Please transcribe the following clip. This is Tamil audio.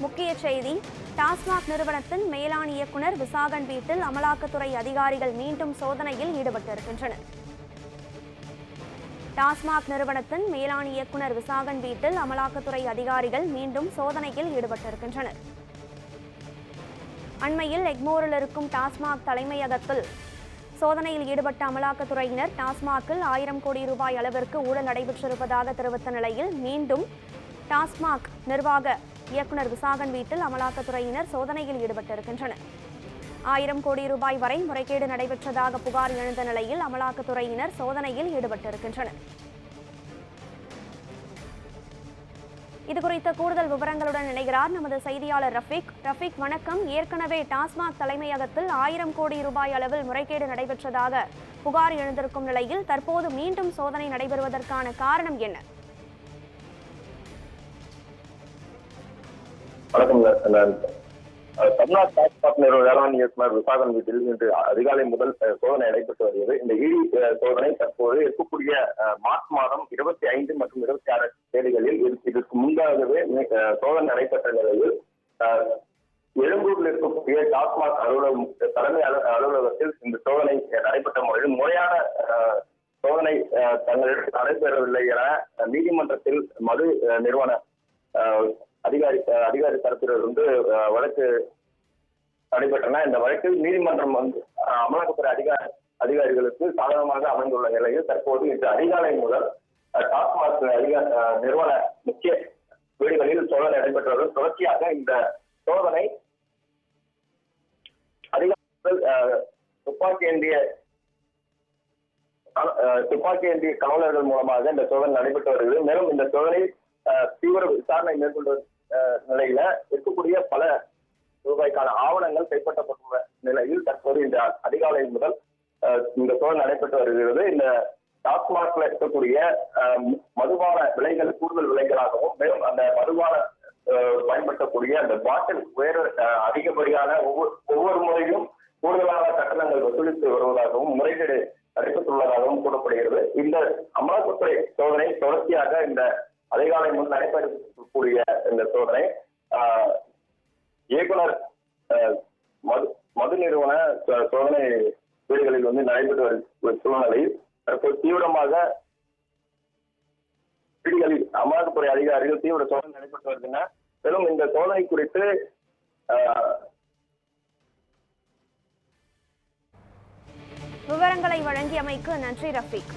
முக்கிய செய்தி. டாஸ்மாக் நிறுவனத்தின் மேலாண் இயக்குநர் விசாகன் வீட்டில் அமலாக்கத்துறை அதிகாரிகள் மீண்டும் சோதனையில் ஈடுபட்டிருக்கின்றனர். டாஸ்மாக் நிறுவனத்தின் மேலாண் இயக்குநர் விசாகன் வீட்டில் அமலாக்கத்துறை அதிகாரிகள் மீண்டும் சோதனையில் ஈடுபட்டிருக்கின்றனர். அண்மையில் எக்மோரில் இருக்கும் டாஸ்மாக் தலைமையகத்தில் சோதனையில் ஈடுபட்ட அமலாக்கத்துறையினர் டாஸ்மாகில் 1000 கோடி ரூபாய் அளவிற்கு ஊழல் நடைபெற்றிருப்பதாக தெரிவித்த நிலையில் மீண்டும் டாஸ்மாக் நிர்வாக இயக்குநர் விசாகன் வீட்டில் அமலாக்கத்துறையினர் சோதனையில் ஈடுபட்டிருக்கின்றனர். 1000 கோடி ரூபாய் வரை முறைகேடு நடைபெற்றதாக புகார் எழுந்த நிலையில் அமலாக்கத்துறையினர் சோதனையில் ஈடுபட்டிருக்கின்றனர். இதுகுறித்த கூடுதல் விவரங்களுடன் இணைகிறார் நமது செய்தியாளர் ரஃபீக். ரஃபீக், வணக்கம். ஏற்கனவே டாஸ்மாக் தலைமையகத்தில் 1000 கோடி ரூபாய் அளவில் முறைகேடு நடைபெற்றதாக புகார் எழுந்திருக்கும் நிலையில் தற்போது மீண்டும் சோதனை நடைபெறுவதற்கான காரணம் என்ன? வணக்கம். தமிழ்நாடு டாஸ்மாக் நிறுவன வேளாண் இயக்குநர் விசாகன் வீட்டில் இன்று அதிகாலை முதல் சோதனை நடைபெற்று வருகிறது. இந்த இடி சோதனை தற்போது இருக்கக்கூடிய மார்ச் மாதம் 25 மற்றும் 26 தேதிகளில் இதற்கு முன்பாகவே சோதனை நடைபெற்ற நிலையில் எழும்பூரில் இருக்கக்கூடிய டாஸ்மாக் தலைமை அலுவலகத்தில் இந்த சோதனை நடைபெற்ற முறையில் முறையான சோதனை தங்களிடம் நடைபெறவில்லை என நீதிமன்றத்தில் மது நிறுவன அதிகாரி தரப்பிலிருந்து வழக்கு நடைபெற்றன. இந்த வழக்கில் நீதிமன்றம் அமலாக்கத்துறை அதிகாரிகளுக்கு சாதகமாக அமைந்துள்ள நிலையில் தற்போது இன்று அதிகாலை முதல் டாஸ்மாக் நிறுவன முக்கிய வீடுகளில் சோதனை நடைபெற்றது. தொடர்ச்சியாக இந்த சோதனை அதிகாரிகள் துப்பாக்கி ஏந்திய காவலர்கள் மூலமாக இந்த சோதனை நடைபெற்று வருகிறது. மேலும் இந்த சோதனை தீவிர விசாரணை மேற்கொண்ட நிலையில இருக்கக்கூடிய பல ரூபாய்க்கான ஆவணங்கள் கைப்பற்றப்பட்டுள்ள நிலையில் தற்போது இந்த அதிகாலை முதல் இந்த சோதனை நடைபெற்று வருகிறது. இந்த டாஸ்மாக்ல இருக்கக்கூடிய மதுபான விலைகள் கூடுதல் விலைகளாகவும் மேலும் அந்த மதுபான பயன்படுத்தக்கூடிய அந்த பாட்டில் அதிகப்படியான ஒவ்வொரு முறையும் கூடுதலான கட்டணங்கள் வசூலித்து வருவதாகவும் முறைகேடு நடைபெற்றுள்ளதாகவும் கூறப்படுகிறது. இந்த அமலாக்கத்துறை சோதனை தொடர்ச்சியாக இந்த அதிகாலை முன் நடைபெறக்கூடிய இந்த சோதனை இயக்குனர் மது நிறுவன சோதனை வீடுகளில் நடைபெற்று வரும் சூழ்நிலையில் தற்போது தீவிரமாக வீடுகளில் அமலாக்கத்துறை அதிகாரிகள் தீவிர சோதனை நடைபெற்று வருகின்றன. மேலும் இந்த சோதனை குறித்து விவரங்களை வழங்கியமைக்கு நன்றி ரஃபீக்.